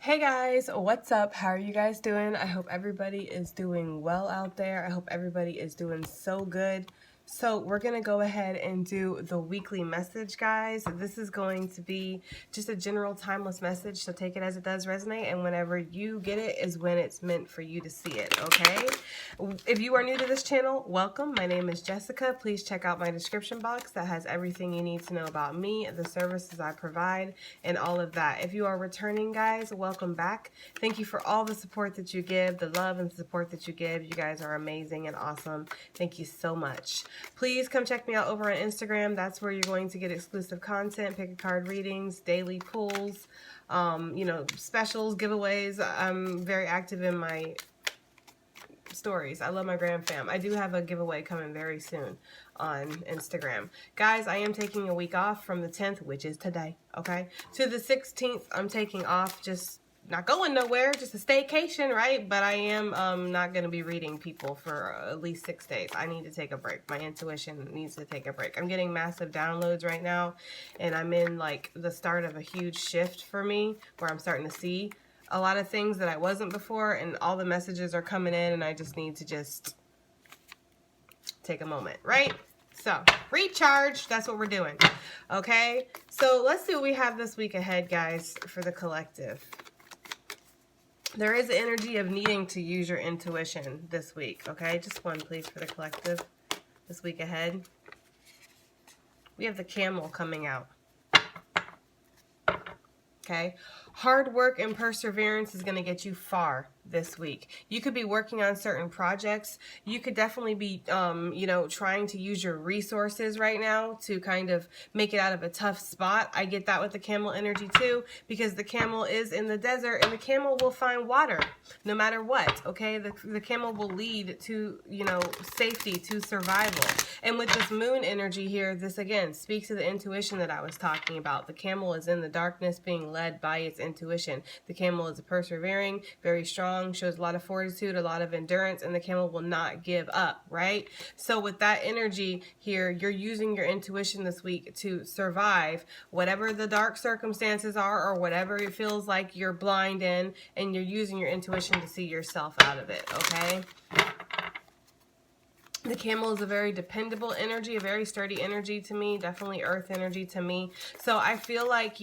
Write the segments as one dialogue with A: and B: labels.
A: Hey guys, what's up? How are you guys doing? I hope everybody is doing well out there. I hope everybody is doing so good. So we're going to go ahead and do the weekly message, guys. This is going to be just a general timeless message, so take it as it does resonate, and whenever you get it is when it's meant for you to see it, okay? If you are new to this channel, welcome. My name is Jessica. Please check out my description box that has everything you need to know about me, the services I provide, and all of that. If you are returning, guys, welcome back. Thank you for all the support that you give, the love and support that you give. You guys are amazing and awesome. Thank you so much. Please come check me out over on Instagram. That's where you're going to get exclusive content, pick a card readings, daily pulls, specials, giveaways. I'm very active in my stories. I love my gram fam. I do have a giveaway coming very soon on Instagram. Guys, I am taking a week off from the 10th, which is today, okay, to the 16th. I'm taking off, just not going nowhere, just a staycation, right? But I am not going to be reading people for at least 6 days. I need to take a break. My intuition needs to take a break. I'm getting massive downloads right now, and I'm in like the start of a huge shift for me where I'm starting to see a lot of things that I wasn't before, and all the messages are coming in, and I just need to just take a moment, right? So, recharge, that's what we're doing, okay? So, let's see what we have this week ahead, guys, for the collective. There is the energy of needing to use your intuition this week, okay? Just one, please, for the collective this week ahead. We have the camel coming out. Okay, hard work and perseverance is going to get you far this week. You could be working on certain projects. You could definitely be, trying to use your resources right now to kind of make it out of a tough spot. I get that with the camel energy too, because the camel is in the desert and the camel will find water no matter what. Okay, the camel will lead to, safety, to survival. And with this moon energy here, this again speaks to the intuition that I was talking about. The camel is in the darkness being led by its intuition. The camel is persevering, very strong, shows a lot of fortitude, a lot of endurance, and the camel will not give up, right? So with that energy here, you're using your intuition this week to survive whatever the dark circumstances are or whatever it feels like you're blind in, and you're using your intuition to see yourself out of it, okay? The camel is a very dependable energy, a very sturdy energy to me, definitely earth energy to me. So I feel like,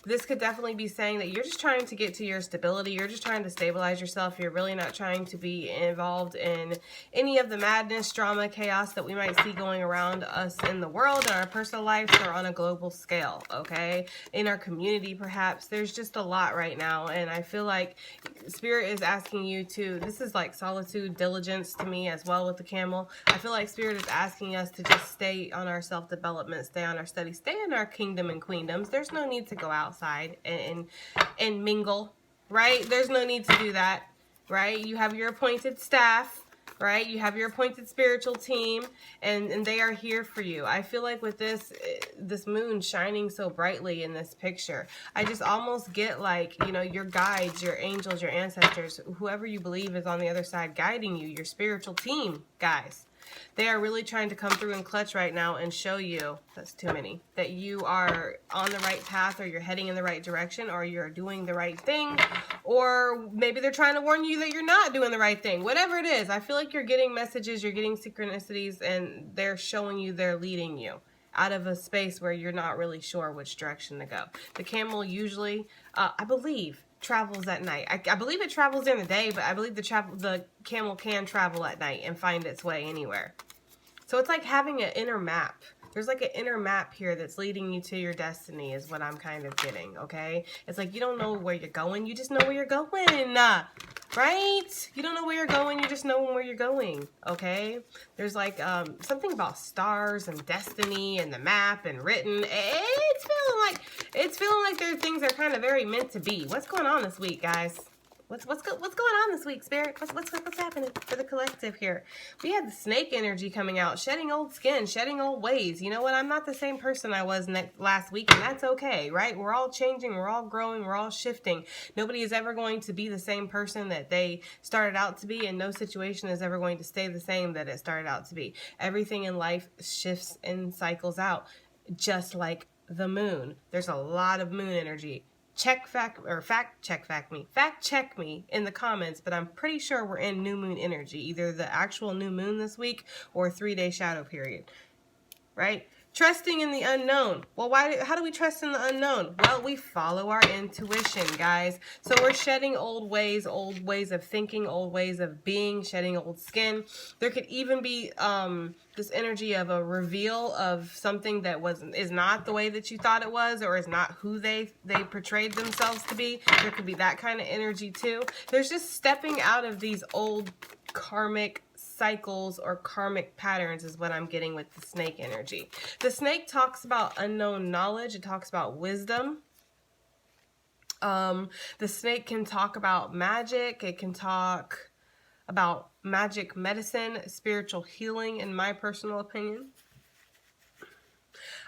A: this could definitely be saying that you're just trying to get to your stability. You're just trying to stabilize yourself. You're really not trying to be involved in any of the madness, drama, chaos that we might see going around us in the world, in our personal lives, or on a global scale, okay? In our community, perhaps. There's just a lot right now, and I feel like Spirit is asking you to, this is like solitude, diligence to me as well with the camel. I feel like Spirit is asking us to just stay on our self-development, stay on our study, stay in our kingdom and queendoms. There's no need to go outside and mingle, right? There's no need to do that, right? You have your appointed staff, right? You have your appointed spiritual team, and they are here for you. I feel like with this moon shining so brightly in this picture, I just almost get like, your guides, your angels, your ancestors, whoever you believe is on the other side guiding you, your spiritual team, guys. They are really trying to come through in clutch right now and show you, that's too many, that you are on the right path, or you're heading in the right direction, or you're doing the right thing, or maybe they're trying to warn you that you're not doing the right thing. Whatever it is, I feel like you're getting messages, you're getting synchronicities, and they're showing you, they're leading you out of a space where you're not really sure which direction to go. The camel usually, I believe, travels at night. I believe it travels during the day, but I believe the camel can travel at night and find its way anywhere. So it's like having an inner map. There's like an inner map here that's leading you to your destiny is what I'm kind of getting, okay? It's like you don't know where you're going, you just know where you're going, right? You don't know where you're going, you just know where you're going, okay? There's like something about stars and destiny and the map and written. It's feeling like there are things that are kind of very meant to be. What's going on this week, guys? What's going on this week, Spirit? What's happening for the collective here? We had the snake energy coming out, shedding old skin, shedding old ways. You know what? I'm not the same person I was last week, and that's okay, right? We're all changing, we're all growing, we're all shifting. Nobody is ever going to be the same person that they started out to be, and no situation is ever going to stay the same that it started out to be. Everything in life shifts and cycles out, just like the moon. There's a lot of moon energy fact check me in the comments, but I'm pretty sure we're in new moon energy, either the actual new moon this week or 3-day shadow period, right? Trusting in the unknown. Well, how do we trust in the unknown? Well, we follow our intuition, guys. So we're shedding old ways of thinking, old ways of being, shedding old skin. There could even be this energy of a reveal of something that is not the way that you thought it was, or is not who they portrayed themselves to be. There could be that kind of energy too. There's just stepping out of these old karmic cycles or karmic patterns is what I'm getting with the snake energy. The snake talks about unknown knowledge. It talks about wisdom. The snake can talk about magic. It can talk about magic medicine, spiritual healing, in my personal opinion.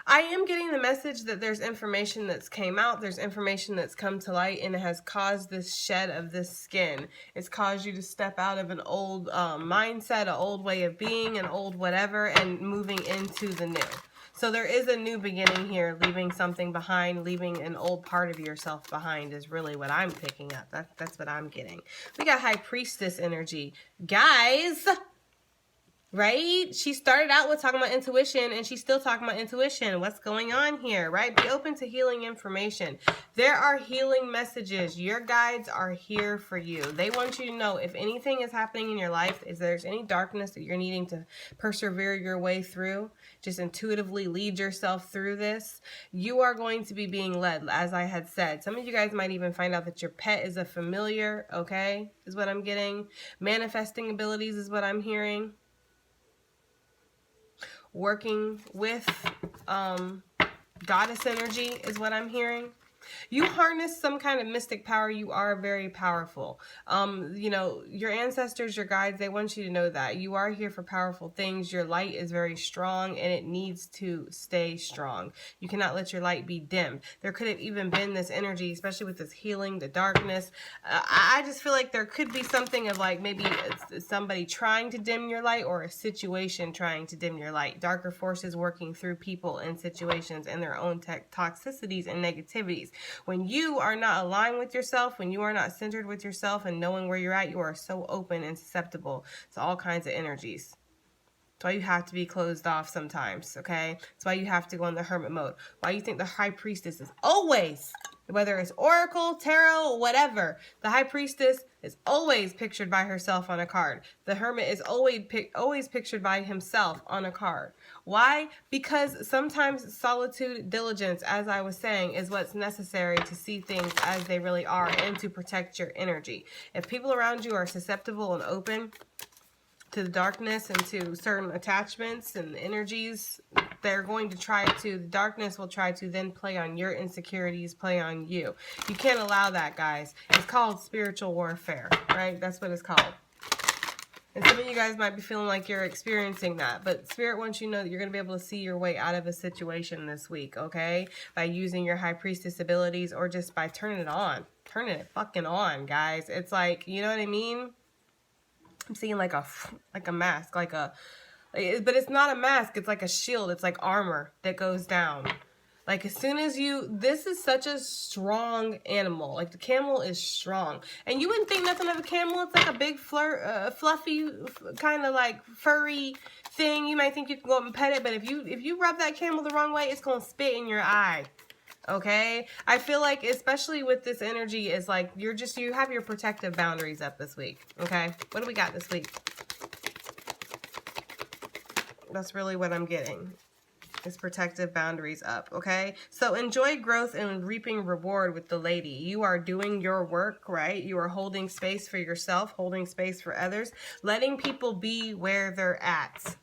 A: I am getting the message that there's information that's came out, there's information that's come to light, and it has caused this shed of this skin. It's caused you to step out of an old mindset, an old way of being, an old whatever, and moving into the new. So there is a new beginning here, leaving something behind, leaving an old part of yourself behind is really what I'm picking up. That's what I'm getting. We got High Priestess energy. Guys! Right? She started out with talking about intuition, and she's still talking about intuition. What's going on here, right? Be open to healing information. There are healing messages. Your guides are here for you. They want you to know if anything is happening in your life, if there's any darkness that you're needing to persevere your way through, just intuitively lead yourself through this, you are going to be being led, as I had said. Some of you guys might even find out that your pet is a familiar, okay, is what I'm getting. Manifesting abilities is what I'm hearing. Working with goddess energy is what I'm hearing. You harness some kind of mystic power. You are very powerful. You know, your ancestors, your guides, they want you to know that. You are here for powerful things. Your light is very strong, and it needs to stay strong. You cannot let your light be dimmed. There could have even been this energy, especially with this healing, the darkness. I just feel like there could be something of like maybe it's somebody trying to dim your light, or a situation trying to dim your light. Darker forces working through people and situations and their own toxicities and negativities. When you are not aligned with yourself, when you are not centered with yourself and knowing where you're at, you are so open and susceptible to all kinds of energies. That's why you have to be closed off sometimes, okay? That's why you have to go in the hermit mode. Why you think the High Priestess is always, whether it's oracle, tarot, whatever, the High Priestess is always pictured by herself on a card. The hermit is always pictured by himself on a card. Why? Because sometimes solitude, diligence, as I was saying, is what's necessary to see things as they really are and to protect your energy. If people around you are susceptible and open to the darkness and to certain attachments and energies, they're going to the darkness will try to then play on your insecurities, play on you. You can't allow that, guys. It's called spiritual warfare, right? That's what it's called. And some of you guys might be feeling like you're experiencing that, but Spirit wants you to know that you're going to be able to see your way out of a situation this week, okay? By using your High Priestess abilities, or just by turning it on. Turning it fucking on, guys. It's like, you know what I mean? I'm seeing like a mask, but it's not a mask. It's like a shield. It's like armor that goes down. Like as soon as this is such a strong animal. Like the camel is strong. And you wouldn't think nothing of a camel. It's like a big fluffy, kind of like furry thing. You might think you can go up and pet it, but if you rub that camel the wrong way, it's going to spit in your eye. Okay? I feel like, especially with this energy, is like you have your protective boundaries up this week. Okay? What do we got this week? That's really what I'm getting. Is protective boundaries up, okay? So enjoy growth and reaping reward with the lady. You are doing your work, right? You are holding space for yourself, holding space for others. Letting people be where they're at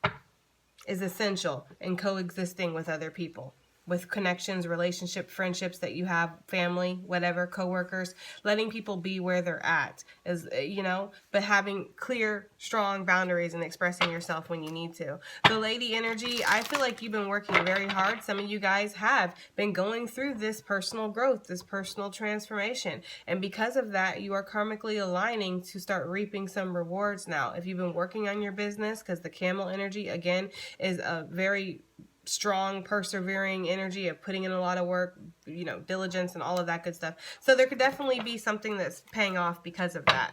A: is essential in coexisting with other people. With connections, relationship, friendships that you have, family, whatever, coworkers, letting people be where they're at is, but having clear, strong boundaries and expressing yourself when you need to. The lady energy, I feel like you've been working very hard. Some of you guys have been going through this personal growth, this personal transformation. And because of that, you are karmically aligning to start reaping some rewards now. If you've been working on your business, because the camel energy, again, is a very strong, persevering energy of putting in a lot of work, you know, diligence and all of that good stuff. So there could definitely be something that's paying off because of that.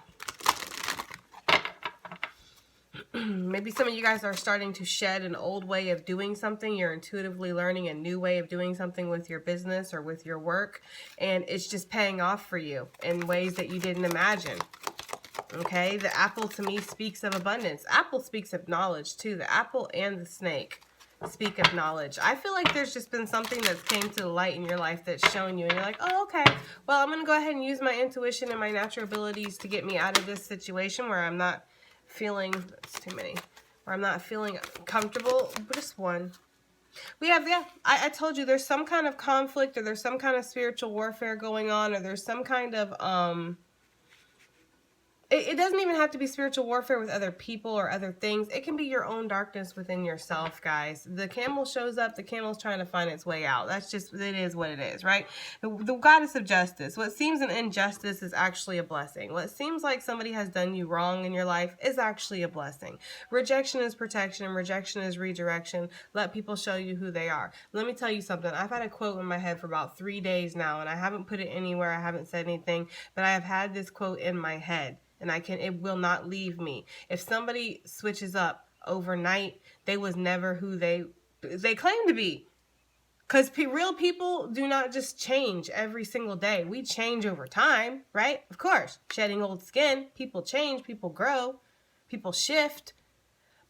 A: Maybe some of you guys are starting to shed an old way of doing something. You're intuitively learning a new way of doing something with your business or with your work, and it's just paying off for you in ways that you didn't imagine. Okay, the apple to me speaks of abundance. Apple speaks of knowledge too. The apple and the snake speak of knowledge. I feel like there's just been something that's came to the light in your life that's shown you, and you're like, oh, okay, well, I'm going to go ahead and use my intuition and my natural abilities to get me out of this situation where I'm not feeling, that's too many, where I'm not feeling comfortable. Just one. We have, yeah, I told you there's some kind of conflict, or there's some kind of spiritual warfare going on, or there's some kind of, it doesn't even have to be spiritual warfare with other people or other things. It can be your own darkness within yourself, guys. The camel shows up. The camel's trying to find its way out. That's just, it is what it is, right? The goddess of justice. What seems an injustice is actually a blessing. What seems like somebody has done you wrong in your life is actually a blessing. Rejection is protection. Rejection is redirection. Let people show you who they are. Let me tell you something. I've had a quote in my head for about 3 days now, and I haven't put it anywhere. I haven't said anything, but I have had this quote in my head. And it will not leave me. If somebody switches up overnight, they was never who they claim to be. Because real people do not just change every single day. We change over time, right? Of course, shedding old skin, people change, people grow, people shift.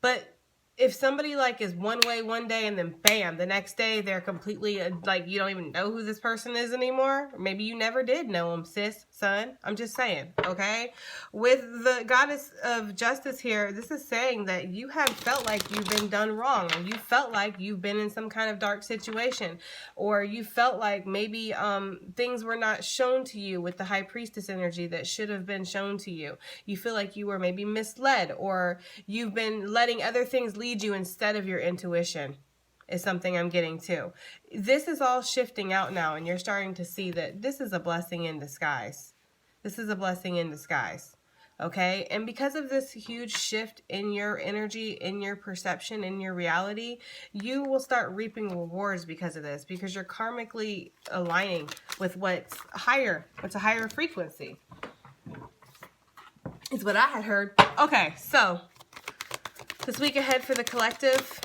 A: But if somebody like is one way one day and then bam, the next day they're completely like you don't even know who this person is anymore. Or maybe you never did know them, sis, son. I'm just saying, okay? With the goddess of justice here, this is saying that you have felt like you've been done wrong, or you felt like you've been in some kind of dark situation, or you felt like maybe things were not shown to you with the high priestess energy that should have been shown to you. You feel like you were maybe misled, or you've been letting other things lead you instead of your intuition, is something I'm getting to. This is all shifting out now, and you're starting to see that this is a blessing in disguise. This is a blessing in disguise. Okay? And because of this huge shift in your energy, in your perception, in your reality, you will start reaping rewards because of this, because you're karmically aligning with what's higher, what's a higher frequency. Is what I had heard. Okay, so this week ahead for the collective,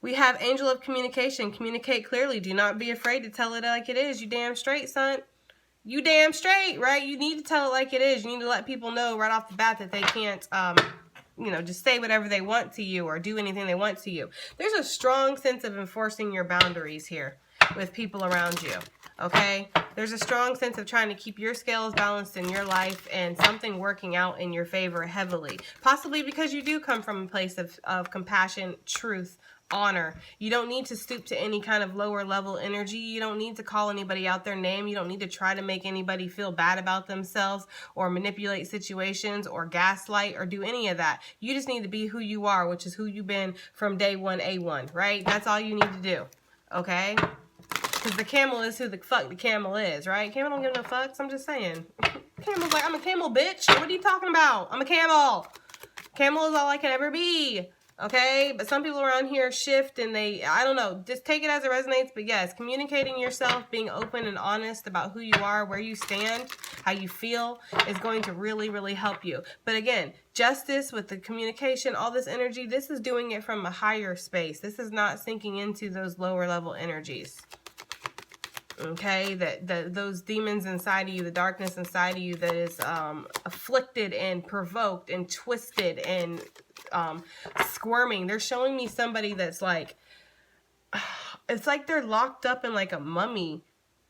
A: we have Angel of Communication. Communicate clearly. Do not be afraid to tell it like it is. You damn straight, son. You damn straight, right? You need to tell it like it is. You need to let people know right off the bat that they can't, you know, just say whatever they want to you or do anything they want to you. There's a strong sense of enforcing your boundaries here with people around you. Okay, there's a strong sense of trying to keep your scales balanced in your life and something working out in your favor heavily. Possibly because you do come from a place of compassion, truth, honor. You don't need to stoop to any kind of lower level energy. You don't need to call anybody out their name. You don't need to try to make anybody feel bad about themselves or manipulate situations or gaslight or do any of that. You just need to be who you are, which is who you've been from day one, A1, right? That's all you need to do, okay? Because the camel is who the fuck the camel is, right? Camel don't give no fucks. I'm just saying. Camel's like, I'm a camel, bitch. What are you talking about? I'm a camel. Camel is all I can ever be. Okay? But some people around here shift and they, I don't know. Just take it as it resonates. But yes, communicating yourself, being open and honest about who you are, where you stand, how you feel is going to really, really help you. But again, justice with the communication, all this energy, this is doing it from a higher space. This is not sinking into those lower level energies. Okay, those demons inside of you, the darkness inside of you that is afflicted and provoked and twisted and squirming. They're showing me somebody that's like, it's like they're locked up in like a mummy,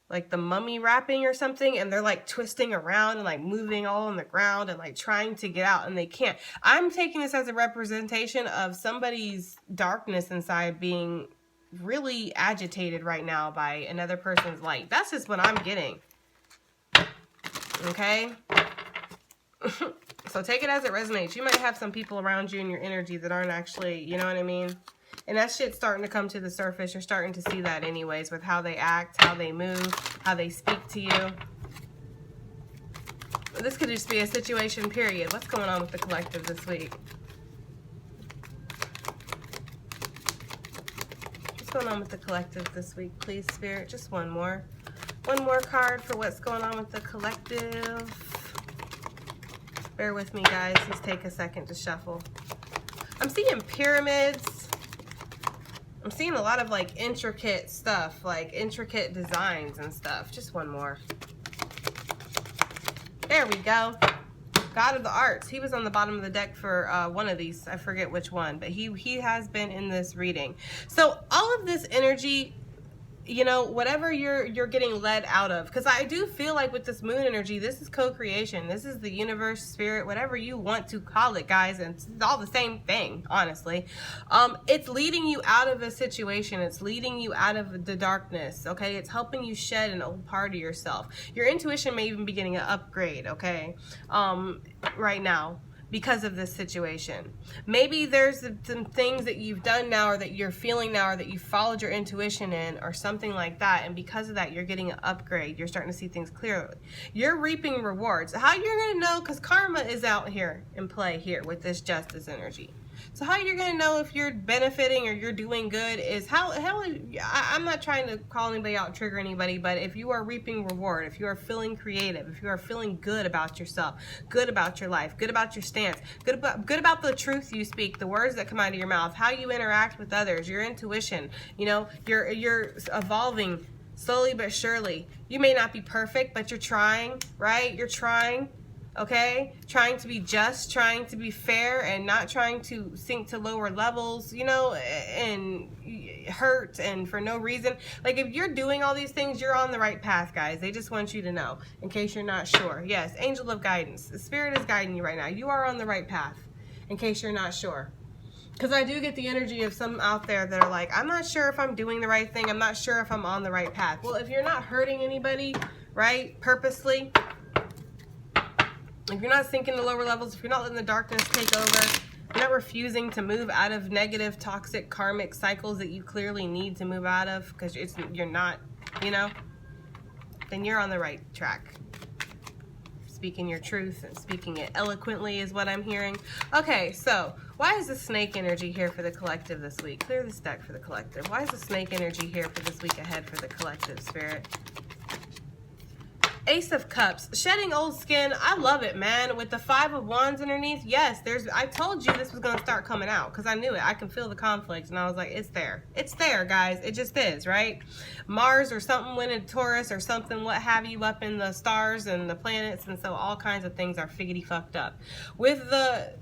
A: like the mummy wrapping or something, and they're like twisting around and like moving all on the ground and like trying to get out and they can't. I'm taking this as a representation of somebody's darkness inside being really agitated right now by another person's light. That's just what I'm getting. Okay? So take it as it resonates. You might have some people around you in your energy that aren't actually, you know what I mean? And that shit's starting to come to the surface. You're starting to see that anyways with how they act, how they move, how they speak to you. This could just be a situation, period. What's going on with the collective this week? going on with the collective this week, please, Spirit? Just one more. One more card for what's going on with the collective. Bear with me, guys. Let's take a second to shuffle. I'm seeing pyramids. I'm seeing a lot of like intricate stuff, like intricate designs and stuff. Just one more. There we go. God of the Arts. He was on the bottom of the deck for one of these. I forget which one, but he has been in this reading. So all of this energy, you know, whatever you're getting led out of, because I do feel like with this moon energy, this is co-creation. This is the universe, spirit, whatever you want to call it, guys, and it's all the same thing, honestly. It's leading you out of a situation. It's leading you out of the darkness, okay? It's helping you shed an old part of yourself. Your intuition may even be getting an upgrade, okay, right now, because of this situation. Maybe there's some things that you've done now, or that you're feeling now, or that you followed your intuition in, or something like that, and because of that you're getting an upgrade. You're starting to see things clearly. You're reaping rewards. How you're going to know, because karma is out here in play here with this justice energy. So how you're going to know if you're benefiting or you're doing good is I'm not trying to call anybody out, trigger anybody, but if you are reaping reward, if you are feeling creative, if you are feeling good about yourself, good about your life, good about your stance, good about the truth you speak, the words that come out of your mouth, how you interact with others, your intuition, you know, you're evolving slowly but surely. You may not be perfect, but you're trying, right? You're trying. Okay, trying to be just, trying to be fair, and not trying to sink to lower levels, you know, and hurt and for no reason. Like, if you're doing all these things, you're on the right path, guys. They just want you to know, in case you're not sure. Yes, angel of guidance. The spirit is guiding you right now. You are on the right path, in case you're not sure. Because I do get the energy of some out there that are like, I'm not sure if I'm doing the right thing. I'm not sure if I'm on the right path. Well, if you're not hurting anybody, right, purposely, if you're not sinking to lower levels, if you're not letting the darkness take over, you're not refusing to move out of negative, toxic, karmic cycles that you clearly need to move out of, because you're not, you know, then you're on the right track. Speaking your truth and speaking it eloquently is what I'm hearing. Okay, so why is the snake energy here for the collective this week? Clear this deck for the collective. Why is the snake energy here for this week ahead for the collective, spirit? Ace of Cups, shedding old skin. I love it, man. With the 5 of Wands underneath, yes, I told you this was going to start coming out, because I knew it. I can feel the conflict, and I was like, it's there. It's there, guys. It just is, right? Mars or something went in Taurus or something, what have you, up in the stars and the planets, and so all kinds of things are figgity fucked up. With the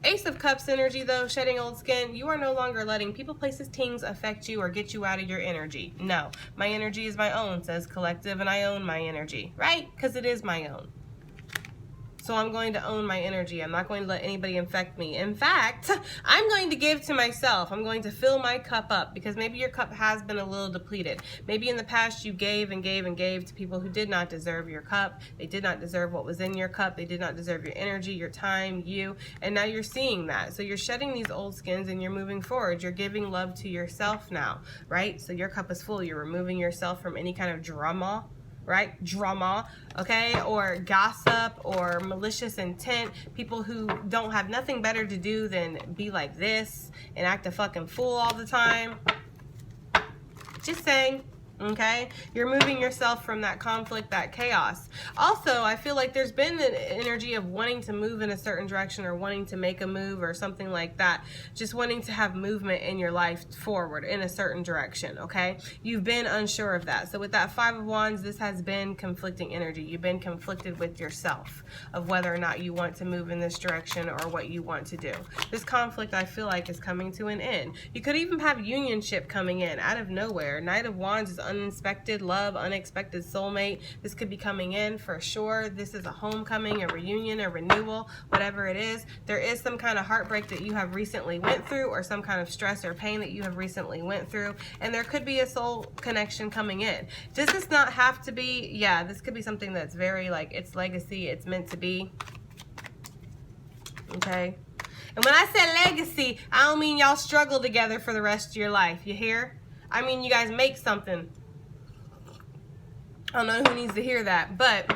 A: Ace of Cups energy, though, shedding old skin, you are no longer letting people, places, things affect you or get you out of your energy. No, my energy is my own, says collective, and I own my energy, right? Because it is my own. So I'm going to own my energy. I'm not going to let anybody infect me. In fact, I'm going to give to myself. I'm going to fill my cup up, because maybe your cup has been a little depleted. Maybe in the past you gave and gave and gave to people who did not deserve your cup. They did not deserve what was in your cup. They did not deserve your energy, your time, you. And now you're seeing that. So you're shedding these old skins and you're moving forward. You're giving love to yourself now, right? So your cup is full. You're removing yourself from any kind of drama, right? Drama, okay? Or gossip or malicious intent. People who don't have nothing better to do than be like this and act a fucking fool all the time. Just saying. Okay, you're moving yourself from that conflict, that chaos. Also, I feel like there's been an energy of wanting to move in a certain direction, or wanting to make a move or something like that. Just wanting to have movement in your life forward in a certain direction, okay? You've been unsure of that. So with that 5 of Wands, this has been conflicting energy. You've been conflicted with yourself of whether or not you want to move in this direction or what you want to do. This conflict, I feel like, is coming to an end. You could even have unionship coming in out of nowhere. Knight of Wands is unexpected love, unexpected soulmate. This could be coming in for sure. This is a homecoming, a reunion, a renewal, whatever it is. There is some kind of heartbreak that you have recently went through, or some kind of stress or pain that you have recently went through, and there could be a soul connection coming in. Does this not have to be? Yeah, this could be something that's very like, it's legacy, it's meant to be. Okay. And when I said legacy, I don't mean y'all struggle together for the rest of your life. You hear? I mean you guys make something. I don't know who needs to hear that, but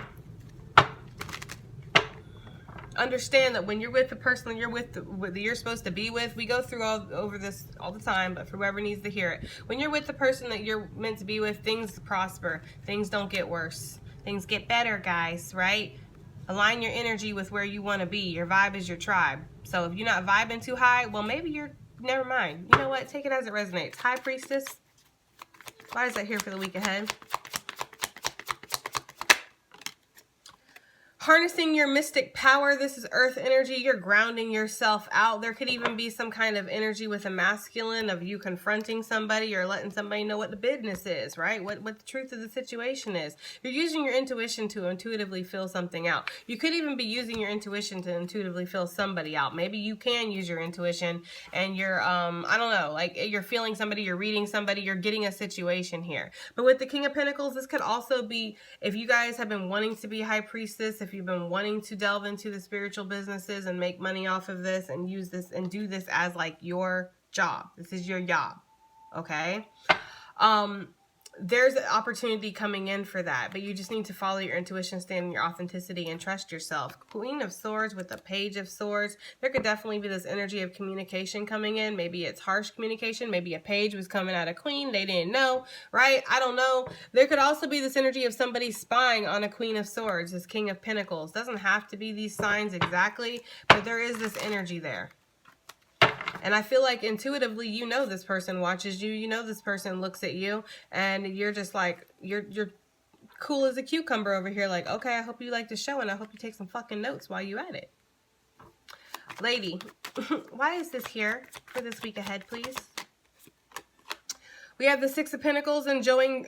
A: understand that when you're with the person that you're supposed to be with, we go through over this all the time, but for whoever needs to hear it, when you're with the person that you're meant to be with, things prosper, things don't get worse, things get better, guys, right? Align your energy with where you want to be. Your vibe is your tribe. So if you're not vibing too high, well, maybe you're, never mind. You know what? Take it as it resonates. High Priestess, why is that here for the week ahead? Harnessing your mystic power. This is earth energy. You're grounding yourself out. There could even be some kind of energy with a masculine of you confronting somebody or letting somebody know what the business is, right? What the truth of the situation is. You're using your intuition to intuitively feel something out. You could even be using your intuition to intuitively feel somebody out. Maybe you can use your intuition and you're, I don't know, like you're feeling somebody, you're reading somebody, you're getting a situation here. But with the King of Pentacles, this could also be, if you guys have been wanting to be High Priestess, if you've been wanting to delve into the spiritual businesses and make money off of this and use this and do this as like your job. This is your job. Okay. There's an opportunity coming in for that, but you just need to follow your intuition, stand in your authenticity, and trust yourself. Queen of Swords with the Page of Swords. There could definitely be this energy of communication coming in. Maybe it's harsh communication. Maybe a page was coming out of Queen. They didn't know, right? I don't know. There could also be this energy of somebody spying on a Queen of Swords, this King of Pentacles. Doesn't have to be these signs exactly, but there is this energy there. And I feel like intuitively, you know, this person watches you, you know, this person looks at you, and you're just like, you're cool as a cucumber over here. Like, okay, I hope you like the show and I hope you take some fucking notes while you at it. Lady, why is this here for this week ahead, please? We have the Six of Pentacles, enjoying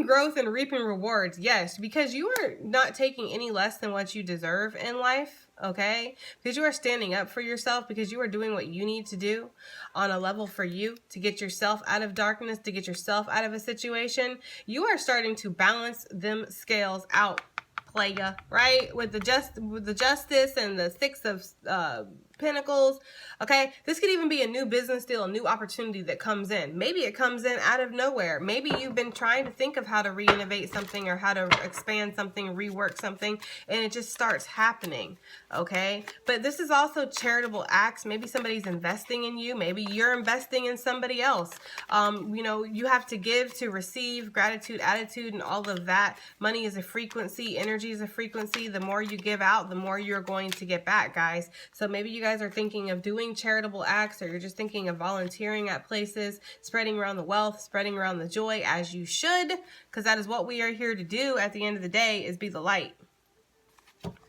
A: growth and reaping rewards. Yes, because you are not taking any less than what you deserve in life, okay? Because you are standing up for yourself, because you are doing what you need to do on a level for you to get yourself out of darkness, to get yourself out of a situation. You are starting to balance them scales out, playa, right? With the Justice and the Six of Pentacles, okay? This could even be a new business deal, a new opportunity that comes in. Maybe it comes in out of nowhere. Maybe you've been trying to think of how to re-innovate something or how to expand something, rework something, and it just starts happening, okay? But this is also charitable acts. Maybe somebody's investing in you. Maybe you're investing in somebody else. You know, you have to give to receive, gratitude, attitude, and all of that. Money is a frequency. Energy is a frequency. The more you give out, the more you're going to get back, guys. So maybe you guys are thinking of doing charitable acts, or you're just thinking of volunteering at places, spreading around the wealth, spreading around the joy, as you should, because that is what we are here to do at the end of the day, is be the light.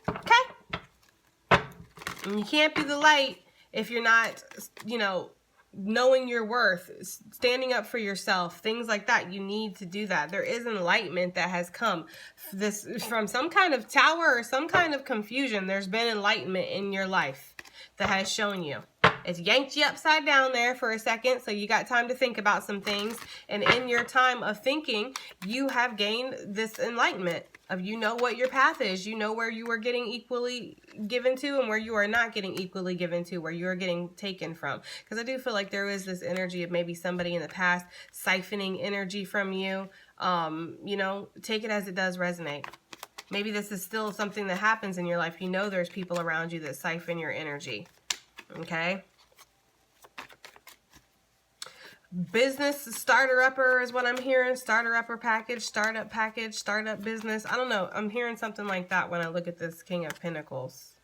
A: Okay? And you can't be the light if you're not, you know, knowing your worth, standing up for yourself, things like that. You need to do that. There is enlightenment that has come from some kind of tower or some kind of confusion. There's been enlightenment in your life that has shown you. It's yanked you upside down there for a second, so you got time to think about some things. And in your time of thinking, you have gained this enlightenment of, you know what your path is. You know where you are getting equally given to and where you are not getting equally given to, where you are getting taken from. Because I do feel like there is this energy of maybe somebody in the past siphoning energy from you. You know, take it as it does resonate. Maybe this is still something that happens in your life. You know there's people around you that siphon your energy. Okay? Business starter-upper is what I'm hearing. Starter-upper package, startup package, startup business. I don't know. I'm hearing something like that when I look at this King of Pentacles.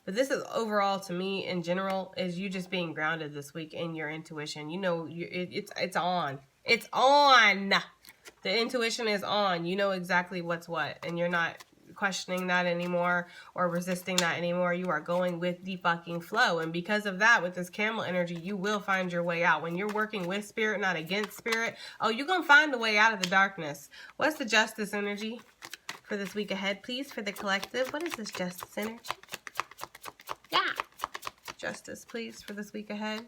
A: But this is overall, to me, in general, is you just being grounded this week in your intuition. You know, it's on. It's on. The intuition is on. You know exactly what's what. And you're not questioning that anymore or resisting that anymore. You are going with the fucking flow. And because of that, with this camel energy, you will find your way out. When you're working with spirit, not against spirit, oh, you're going to find the way out of the darkness. What's the Justice energy for this week ahead, please, for the collective? What is this Justice energy? Yeah. Justice, please, for this week ahead.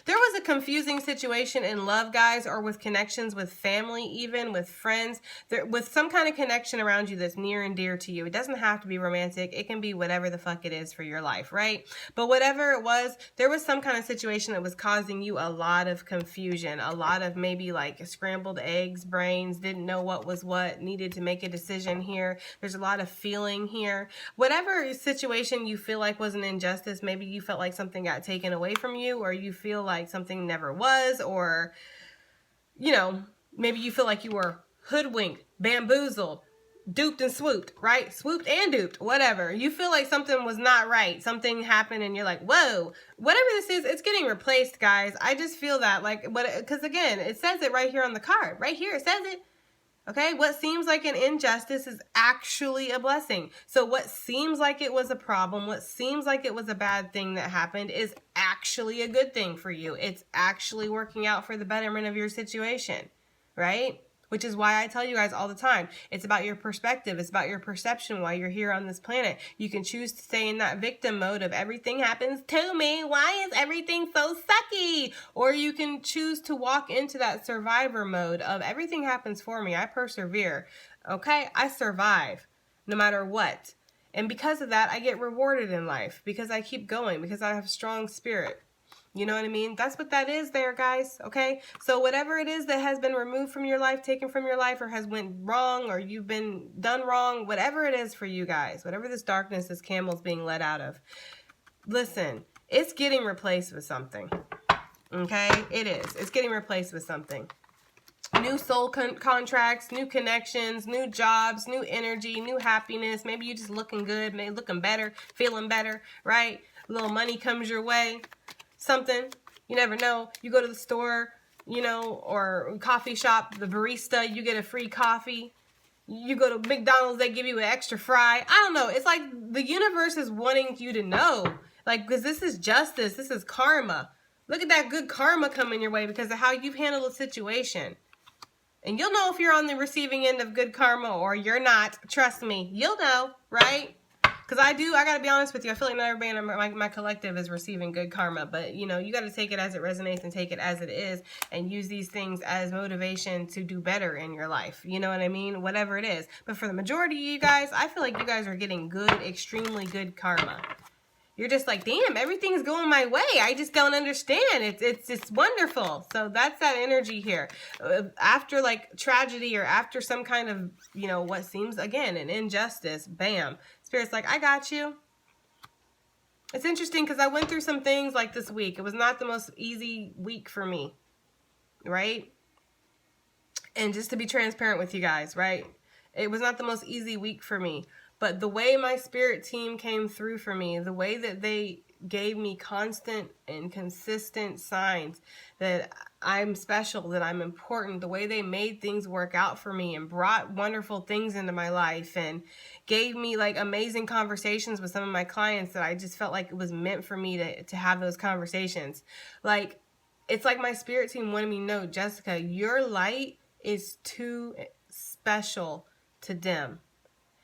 A: There was a confusing situation in love, guys, or with connections with family, even with friends, with some kind of connection around you that's near and dear to you. It doesn't have to be romantic. It can be whatever the fuck it is for your life, right? But whatever it was, there was some kind of situation that was causing you a lot of confusion, a lot of maybe like scrambled eggs, brains, didn't know what was what, needed to make a decision here. There's a lot of feeling here. Whatever situation you feel like was an injustice, maybe you felt like something got taken away from you, or you feel like something never was, or, you know, maybe you feel like you were hoodwinked, bamboozled, duped and swooped, right? Swooped and duped, whatever. You feel like something was not right. Something happened and you're like, whoa, whatever this is, it's getting replaced, guys. I just feel that, like, because again, it says it right here on the card. Right here, it says it. Okay, what seems like an injustice is actually a blessing. So what seems like it was a problem, what seems like it was a bad thing that happened is actually a good thing for you. It's actually working out for the betterment of your situation, right? Which is why I tell you guys all the time, it's about your perspective. It's about your perception while you're here on this planet. You can choose to stay in that victim mode of everything happens to me. Why is everything so sucky? Or you can choose to walk into that survivor mode of everything happens for me. I persevere. Okay? I survive no matter what. And because of that, I get rewarded in life because I keep going, because I have strong spirit. You know what I mean? That's what that is there, guys, okay? So whatever it is that has been removed from your life, taken from your life, or has went wrong, or you've been done wrong, whatever it is for you guys, whatever this darkness, this camel's being let out of, listen, it's getting replaced with something, okay? It is. It's getting replaced with something. New soul contracts, new connections, new jobs, new energy, new happiness. Maybe you're just looking good, maybe looking better, feeling better, right? A little money comes your way. Something, you never know. You go to the store, you know, or coffee shop, the barista, you get a free coffee. You go to McDonald's, they give you an extra fry. I don't know. It's like the universe is wanting you to know. Like, because this is justice. This is karma. Look at that good karma coming your way because of how you've handled a situation. And you'll know if you're on the receiving end of good karma or you're not. Trust me. You'll know, right? Because I got to be honest with you, I feel like not everybody in my collective is receiving good karma. But, you know, you got to take it as it resonates and take it as it is and use these things as motivation to do better in your life. You know what I mean? Whatever it is. But for the majority of you guys, I feel like you guys are getting good, extremely good karma. You're just like, damn, everything's going my way. I just don't understand. It's wonderful. So that's that energy here. After like tragedy or after some kind of, you know, what seems, again, an injustice, bam. Spirit's like, I got you. It's interesting because I went through some things like this week. It was not the most easy week for me, right? And just to be transparent with you guys, right? It was not the most easy week for me. But the way my spirit team came through for me, the way that they gave me constant and consistent signs that I'm special, that I'm important, the way they made things work out for me and brought wonderful things into my life and gave me like amazing conversations with some of my clients that I just felt like it was meant for me to have those conversations. Like, it's like my spirit team wanted me to know, Jessica, your light is too special to dim.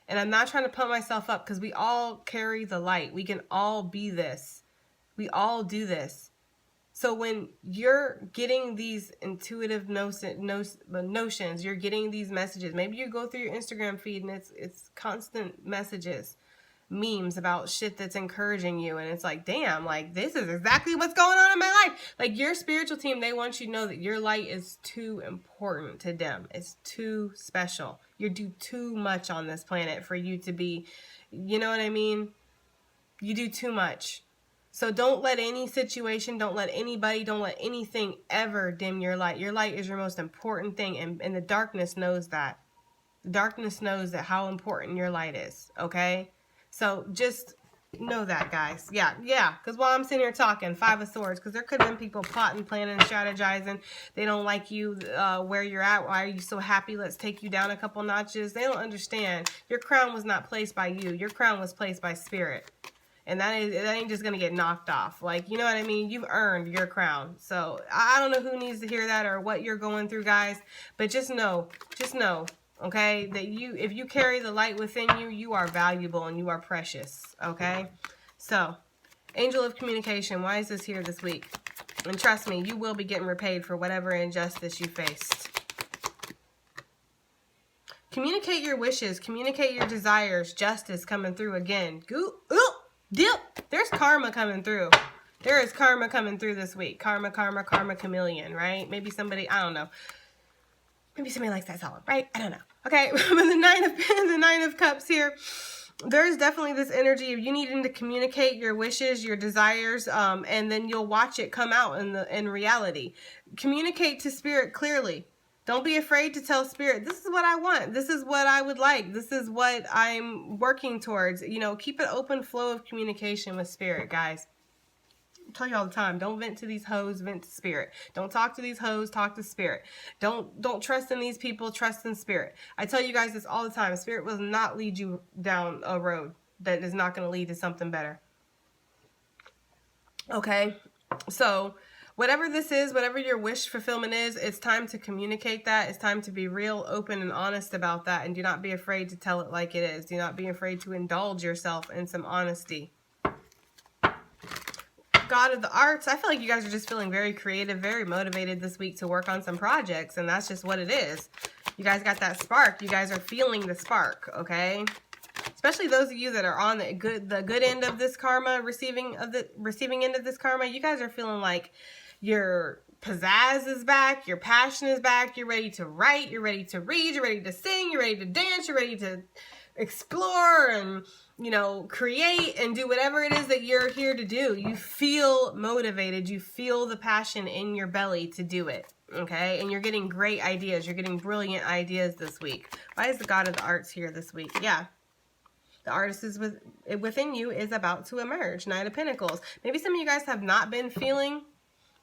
A: And I'm not trying to pump myself up because we all carry the light. We can all be this. We all do this. So when you're getting these intuitive notions, you're getting these messages. Maybe you go through your Instagram feed and it's constant messages, memes about shit that's encouraging you. And it's like, damn, like this is exactly what's going on in my life. Like your spiritual team, they want you to know that your light is too important to dim. It's too special. You do too much on this planet for you to be, you know what I mean? You do too much. So don't let any situation, don't let anybody, don't let anything ever dim your light. Your light is your most important thing. And the darkness knows that. The darkness knows that how important your light is. Okay? So just know that, guys. Yeah. Because while I'm sitting here talking, Five of Swords, because there could have been people plotting, planning, strategizing. They don't like you where you're at. Why are you so happy? Let's take you down a couple notches. They don't understand. Your crown was not placed by you. Your crown was placed by spirit. And that ain't just going to get knocked off. Like, you know what I mean? You've earned your crown. So I don't know who needs to hear that or what you're going through, guys. But just know. Okay, that if you carry the light within you, you are valuable and you are precious. Okay, so Angel of Communication, why is this here this week? And trust me, you will be getting repaid for whatever injustice you faced. Communicate your wishes. Communicate your desires. Justice coming through again. Dip. There's karma coming through. There is karma coming through this week. Karma, karma, karma, chameleon, right? Maybe somebody, I don't know. Maybe somebody likes that song, right? I don't know. Okay, the Nine of Cups here. There's definitely this energy of you needing to communicate your wishes, your desires, and then you'll watch it come out in reality. Communicate to Spirit clearly. Don't be afraid to tell Spirit, this is what I want. This is what I would like. This is what I'm working towards. You know, keep an open flow of communication with Spirit, guys. I tell you all the time, don't vent to these hoes, vent to Spirit. Don't talk to these hoes, talk to Spirit. Don't trust in these people, trust in Spirit. I tell you guys this all the time. Spirit will not lead you down a road that is not going to lead to something better. Okay? So, whatever this is, whatever your wish fulfillment is, it's time to communicate that. It's time to be real, open, and honest about that. And do not be afraid to tell it like it is. Do not be afraid to indulge yourself in some honesty. God of the Arts, I feel like you guys are just feeling very creative, very motivated this week to work on some projects, and that's just what it is. You guys got that spark. You guys are feeling the spark, okay? Especially those of you that are on the good end of this karma, receiving end of this karma, you guys are feeling like your pizzazz is back, your passion is back, you're ready to write, you're ready to read, you're ready to sing, you're ready to dance, you're ready to explore and, you know, create and do whatever it is that you're here to do. You feel motivated. You feel the passion in your belly to do it. Okay? And you're getting great ideas. You're getting brilliant ideas this week. Why is the God of the Arts here this week? Yeah. The artist is within you is about to emerge. Knight of Pentacles. Maybe some of you guys have not been feeling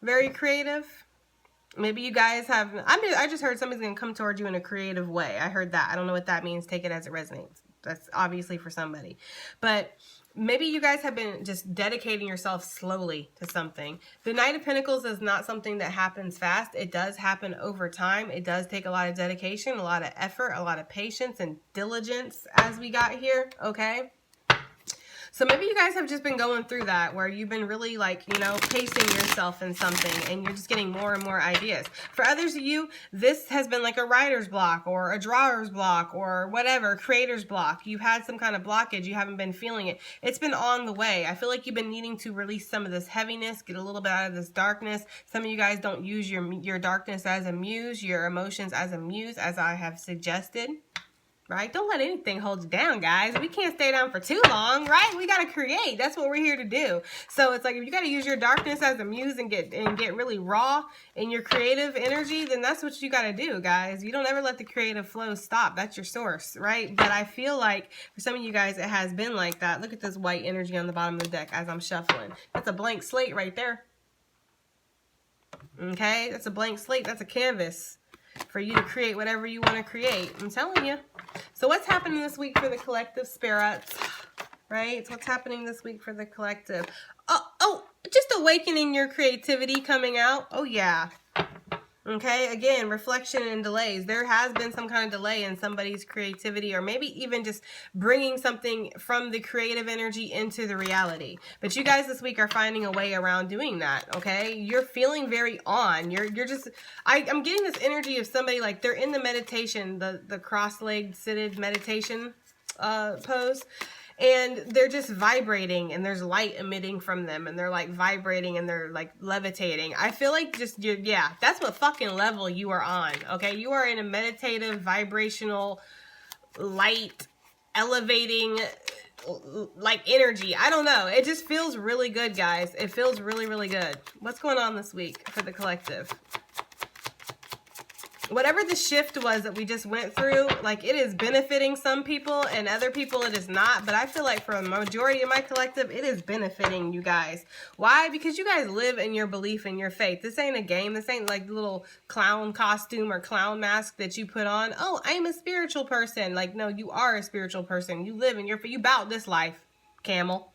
A: very creative. Maybe you guys have, I just heard somebody's going to come towards you in a creative way. I heard that. I don't know what that means. Take it as it resonates. That's obviously for somebody. But maybe you guys have been just dedicating yourself slowly to something. The Knight of Pentacles is not something that happens fast. It does happen over time. It does take a lot of dedication, a lot of effort, a lot of patience and diligence as we got here, okay? So maybe you guys have just been going through that where you've been really like, you know, pacing yourself in something and you're just getting more and more ideas. For others of you, this has been like a writer's block or a drawer's block or whatever, creator's block. You've had some kind of blockage. You haven't been feeling it. It's been on the way. I feel like you've been needing to release some of this heaviness, get a little bit out of this darkness. Some of you guys don't use your darkness as a muse, your emotions as a muse, as I have suggested. Right? Don't let anything hold you down, guys. We can't stay down for too long, right? We got to create. That's what we're here to do. So it's like if you got to use your darkness as a muse and get really raw in your creative energy, then that's what you got to do, guys. You don't ever let the creative flow stop. That's your source, right? But I feel like for some of you guys, it has been like that. Look at this white energy on the bottom of the deck as I'm shuffling. That's a blank slate right there. Okay? That's a blank slate. That's a canvas for you to create whatever you want to create. I'm telling you. So what's happening this week for the collective spirits? Right? So what's happening this week for the collective? Oh, just awakening your creativity coming out. Oh, yeah. Okay, again, reflection and delays. There has been some kind of delay in somebody's creativity or maybe even just bringing something from the creative energy into the reality. But you guys this week are finding a way around doing that, okay? You're feeling very on. You're just, I'm getting this energy of somebody like they're in the meditation, the cross-legged seated meditation pose. And they're just vibrating and there's light emitting from them and they're like vibrating and they're like levitating. I feel like just, yeah, that's what fucking level you are on, okay? You are in a meditative, vibrational, light, elevating, like energy. I don't know. It just feels really good, guys. It feels really, really good. What's going on this week for the collective? Whatever the shift was that we just went through, like it is benefiting some people and other people it is not. But I feel like for the majority of my collective, it is benefiting you guys. Why? Because you guys live in your belief and your faith. This ain't a game. This ain't like the little clown costume or clown mask that you put on. Oh, I'm a spiritual person. Like, no, you are a spiritual person. You live in you about this life, camel.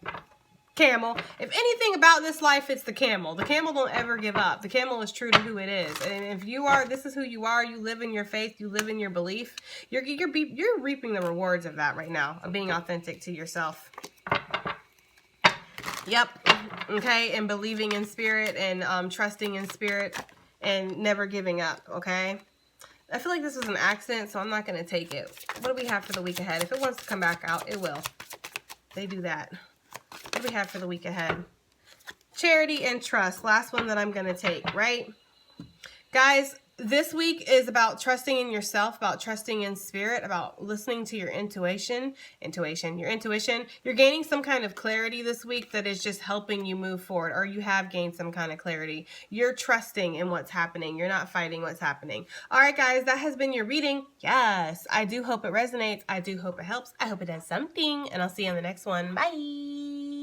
A: Camel. If anything about this life, it's the camel. The camel don't ever give up. The camel is true to who it is. And if you are, this is who you are. You live in your faith. You live in your belief. You're reaping the rewards of that right now, of being authentic to yourself. Yep. Okay. And believing in spirit and trusting in spirit and never giving up. Okay. I feel like this was an accident, so I'm not going to take it. What do we have for the week ahead? If it wants to come back out, it will. They do that. What do we have for the week ahead? Charity and trust. Last one that I'm going to take, right? Guys, this week is about trusting in yourself, about trusting in spirit, about listening to your intuition. Your intuition. You're gaining some kind of clarity this week that is just helping you move forward, or you have gained some kind of clarity. You're trusting in what's happening. You're not fighting what's happening. All right, guys, that has been your reading. Yes, I do hope it resonates. I do hope it helps. I hope it does something, and I'll see you on the next one. Bye.